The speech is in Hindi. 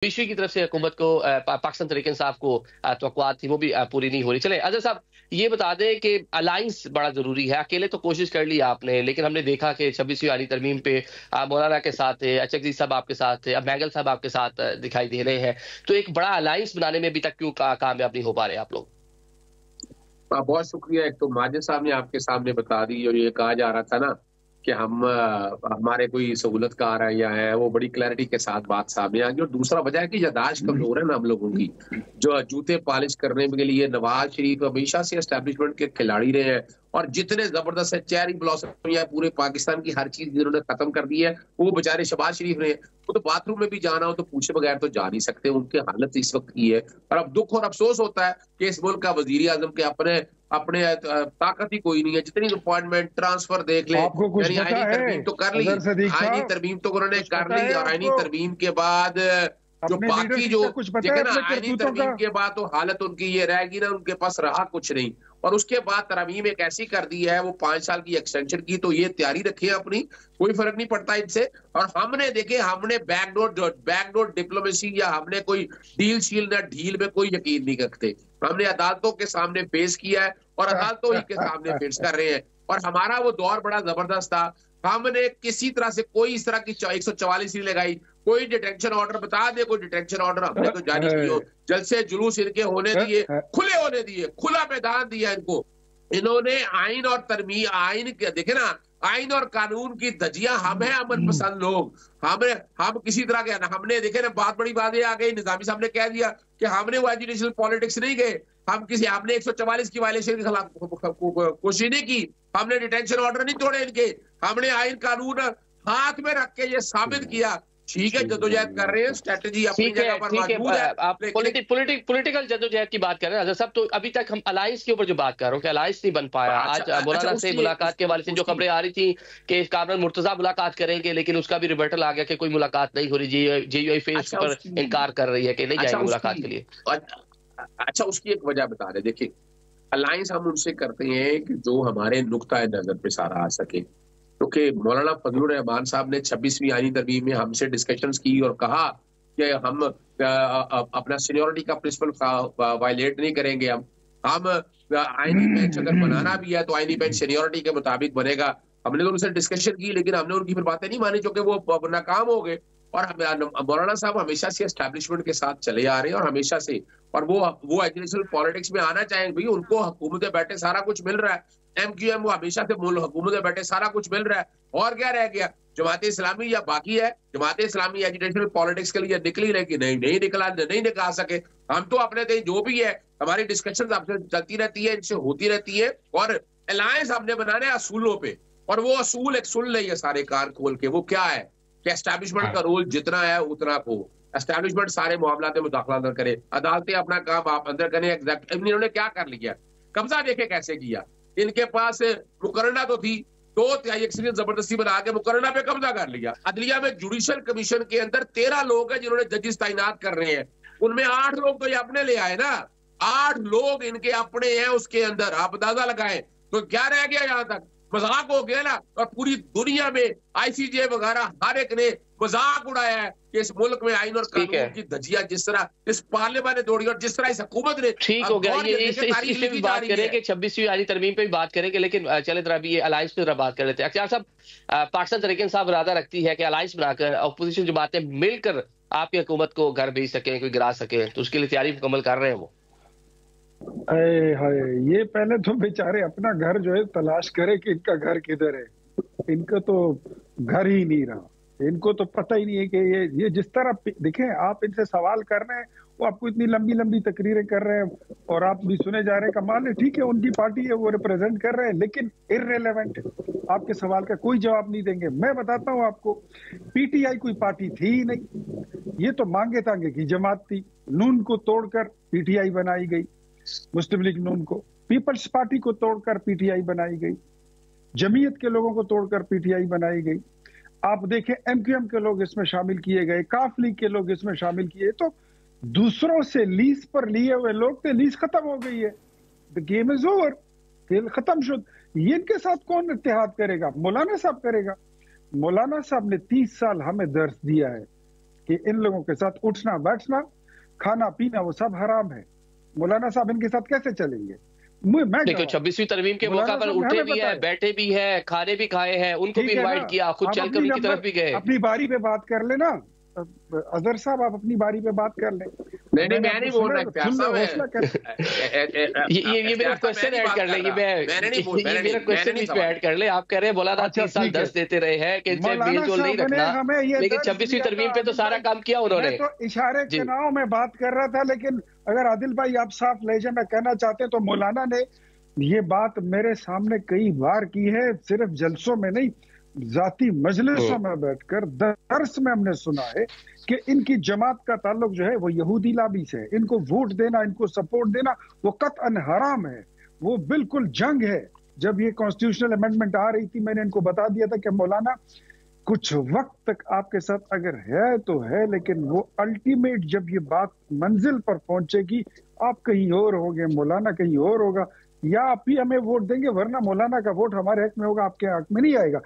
बीसी की तरफ से हुकूमत को पाकिस्तान तरीके इंसाफ को तवक्कुआत थी वो भी पूरी नहीं हो रही। चले अजहर साहब ये बता दें कि अलायंस बड़ा जरूरी है। अकेले तो कोशिश कर ली आपने, लेकिन हमने देखा कि 26वीं आली तरमीम पे मौलाना के साथ थे, अचकजी साहब आपके साथ थे, अब मैगल साहब आपके साथ दिखाई दे रहे हैं। तो एक बड़ा अलायंस बनाने में अभी तक क्यों कामयाब नहीं हो पा रहे आप लोग? बहुत शुक्रिया। एक तो माजिद साहब ने आपके सामने बता दी, और ये कहा जा रहा था ना कि हम हमारे कोई सहूलत का आ रहा है या है, वो बड़ी क्लैरिटी के साथ बात सामने आ गई। और दूसरा वजह है कि यादाश्त कमजोर है ना हम लोगों की। जो जूते पॉलिश करने के लिए नवाज शरीफ हमेशा से एस्टेब्लिशमेंट के खिलाड़ी रहे हैं, और जितने जबरदस्त है चेरी ब्लॉसम या पूरे पाकिस्तान की हर चीज जिन्होंने खत्म कर दी है वो बेचारे शहबाज शरीफ ने। वो तो बाथरूम में भी जाना हो तो पूछे बगैर तो जा नहीं सकते, उनकी हालत इस वक्त की है। और अब दुख और अफसोस होता है कि इस मुल्क का वजीर आजम के अपने अपने ताकत ही कोई नहीं है। जितनी अपॉइंटमेंट ट्रांसफर देख ले, आपको कुछ यानी पता आईनी है तरमीम तो कर ली, अजहर सदीक आईनी साहब? तरमीम तो उन्होंने कुछ कर पता ली, है और आईनी आपको तरमीम के बाद जो अपने बाकी लीडरशिप जो का? कुछ पता देखे है ना, अपने आईनी करतूतों तरमीम का? के बाद तो हालत उनकी ये रहेगी ना, उनके पास रहा कुछ नहीं। और उसके बाद तरमीम एक ऐसी कर दी है, वो 5 साल की एक्सटेंशन की, तो ये तैयारी रखी है अपनी, कोई फर्क नहीं पड़ता इनसे। और हमने देखे, हमने बैकडोर डिप्लोमेसी या हमने कोई डील शील या ढील में कोई यकीन नहीं रखते। हमने अदालतों के सामने पेश किया है और अदालतों ही के सामने पेश कर रहे हैं। और हमारा वो दौर बड़ा जबरदस्त था। हमने किसी तरह से कोई इस तरह की 144 नहीं लगाई। कोई डिटेंशन ऑर्डर बता दे, कोई डिटेंशन ऑर्डर हमने तो जारी नहीं हो। जलसे जुलूस इनके होने दिए, खुले होने दिए, खुला मैदान दिया इनको। इन्होंने आइन और तरमीम, आइन के देखे ना, आइन और कानून की धज्जियां हम हैं अमन पसंद लोग। हम किसी तरह के हमने देखे ना, बहुत बड़ी बात ये आ गई, निजामी साहब ने कह दिया कि हमने वो एजुकेशनल पॉलिटिक्स नहीं गए। हमने 144 की वायलेशन के खिलाफ कोशिश नहीं की। हमने डिटेंशन ऑर्डर नहीं तोड़े इनके। हमने आइन कानून हाथ में रख के ये साबित किया, ठीक है जद्दोजहद कर रहे हैं, स्ट्रेटेजी अपनी जगह पर मौजूद है। आप पॉलिटिकल जद्दोजहद की बात कर रहे हैं सब। तो अभी तक हम अलायंस के ऊपर जो बात कर रहे हो कि अलायंस नहीं बन पाया। आज मौलाना से मुलाकात के हवाले से जो खबरें आ रही थी कि कर्नल मुर्तजा मुलाकात करेंगे, लेकिन उसका भी रिवर्टल आ गया कि कोई मुलाकात नहीं हो रही। जेयूआई फेस पर इनकार कर रही है कि नहीं जाएगी मुलाकात के लिए। अच्छा, उसकी एक वजह बता रहे। देखिए, अलायंस हम उनसे करते हैं कि जो हमारे नुक्ता नजर पे सारा आ सके। क्योंकि मौलाना फजलुर रहमान साहब ने 26वीं आईनी तरमीम में हमसे डिस्कशंस की और कहा कि हम अपना सीनियोरिटी का प्रिंसिपल वायलेट नहीं करेंगे। हम आईनी बेंच अगर बनाना भी है तो आईनी बेंच सीनियोरिटी के मुताबिक बनेगा। हमने तो उनसे डिस्कशन की, लेकिन हमने उनकी फिर बातें नहीं मानी, क्योंकि वो नाकाम हो गए। और मौलाना साहब हमेशा से एस्टैब्लिशमेंट के साथ चले आ रहे हैं, और हमेशा से, और वो एजुकेशनल पॉलिटिक्स में आना चाहेंगे। भाई उनको हुकूमत बैठे सारा कुछ मिल रहा है। एमक्यूएम वो हमेशा से हुकूमत बैठे सारा कुछ मिल रहा है, और क्या रह गया? जमात इस्लामी या बाकी है, जमात इस्लामी एजुकेशनल पॉलिटिक्स के लिए निकली, लेकिन नहीं निकला, नहीं निकाल सके। हम तो अपने कहीं जो भी है, हमारी डिस्कशन आपसे चलती रहती है, इनसे होती रहती है, और अलायंस हमने बनाने हैं असूलों पे। और वो असूल एक सुन ले सारे कान खोल के, वो क्या है कि एस्टैब्लिशमेंट का रोल जितना है उतना को एस्टैब्लिशमेंट सारे मामलात में मुदाखला न करे, अदालतें अपना काम आप अंदर करें। एग्जैक्ट इन्होंने क्या कर लिया, कब्जा देखे कैसे किया। इनके पास मुकर्रना तो थी, 2/3 अक्सरियत जबरदस्ती बना के मुकर्रना पे कब्जा कर लिया। अदलिया में जुडिशल कमीशन के अंदर 13 लोग हैं जिन्होंने जजेस तैनात कर रहे हैं। उनमें 8 लोग तो ये अपने ले आए ना, 8 लोग इनके अपने हैं उसके अंदर। आप अंदाजा लगाएं तो क्या रह गया यहां तक? मजाक हो गया ना। और पूरी दुनिया में आईसीजे वगैरह हर एक ने मजाक उड़ाया है कि इस मुल्क में आइन और कानून की धज्जियां जिस तरह इस पार्लियामेंट ने तोड़ी, और जिस तरह इस हुकूमत ने। ठीक हो गया, ये इससे भी बात करेंगे, 26वीं आली तरमीम पे भी बात करेंगे, लेकिन चले तरह भी ये अलायंस पे बात कर लेते हैं। अख्तियार साहब, पाकिस्तान तहरीक इंसाफ इरादा रखती है कि अलायंस बनाकर अपोजिशन जमातें मिलकर आपकी हुकूमत को घर भेज सके, कोई गिरा सके, तो उसके लिए तैयारी मुकम्मल कर रहे हैं वो। हाय, ये पहले तो बेचारे अपना घर जो है तलाश करे कि इनका घर किधर है। इनका तो घर ही नहीं रहा। इनको तो पता ही नहीं है कि ये जिस तरह देखें, आप इनसे सवाल कर रहे हैं, वो आपको इतनी लंबी लंबी तकरीरें कर रहे हैं और आप भी सुने जा रहे हैं। कमाल है, ठीक है, उनकी पार्टी है, वो रिप्रेजेंट कर रहे हैं, लेकिन इररिलेवेंट है। आपके सवाल का कोई जवाब नहीं देंगे। मैं बताता हूं आपको, पीटीआई कोई पार्टी थी ही नहीं। ये तो मांगे तांगे की जमात थी। नून को तोड़कर पीटीआई बनाई गई, मुस्लिम लीग नून को। पीपल्स पार्टी को तोड़कर पीटीआई बनाई गई, जमीयत के लोगों को तोड़कर पीटीआई बनाई गई। आप देखें, एमक्यूएम के लोग इसमें शामिल किए गए, काफ लीग के लोग इसमें शामिल किए। तो दूसरों से लीज पर लिए हुए लोग थे, लीज खत्म हो गई है, द गेम इज ओवर, खेल खत्म शुद। ये इनके साथ कौन इत्तेहाद करेगा? मौलाना साहब करेगा। मौलाना साहब ने 30 साल हमें दर्स दिया है कि इन लोगों के साथ उठना बैठना खाना पीना वो सब हराम है। मौलाना साहब इनके साथ कैसे चलेंगे? मैं देखो 26वीं तरमीम के मौका पर उठे भी है, बैठे भी है, खाने भी खाए हैं, उनको भी इनवाइट किया, खुद चलकर उनकी तरफ भी गए। अपनी बारी पे बात कर लेना अजहर साहब, आप अपनी बारी पे बात कर लें। नहीं मैं नहीं बोल रहा प्यार साहब, ये मेरा क्वेश्चन ऐड कर ले, ये मेरा क्वेश्चन बीच में ऐड कर ले। आप कह रहे हैं मौलाना 30 साल 10 देते रहे हैं कि इनसे मेलजोल नहीं रखना, लेकिन 26वीं तरमीम पे तो सारा काम किया उन्होंने। तो इशारे के नाव में बात कर रहा था, लेकिन अगर आदिल भाई आप साफ लहजे में कहना चाहते हैं तो मौलाना ने ये बात मेरे सामने कई बार की है, सिर्फ जलसों में नहीं, जाती मजलिसों में बैठकर दर्स में हमने सुना है कि इनकी जमात का ताल्लुक जो है वो यहूदी लाबी से है। इनको वोट देना, इनको सपोर्ट देना वो कतअन हराम है, वो बिल्कुल जंग है। जब ये कॉन्स्टिट्यूशनल अमेंडमेंट आ रही थी मैंने इनको बता दिया था कि मौलाना कुछ वक्त तक आपके साथ अगर है तो है, लेकिन वो अल्टीमेट जब ये बात मंजिल पर पहुंचेगी आप कहीं और होंगे, मौलाना कहीं और होगा, या आप ही हमें वोट देंगे, वरना मौलाना का वोट हमारे हक में होगा, आपके हक में नहीं आएगा।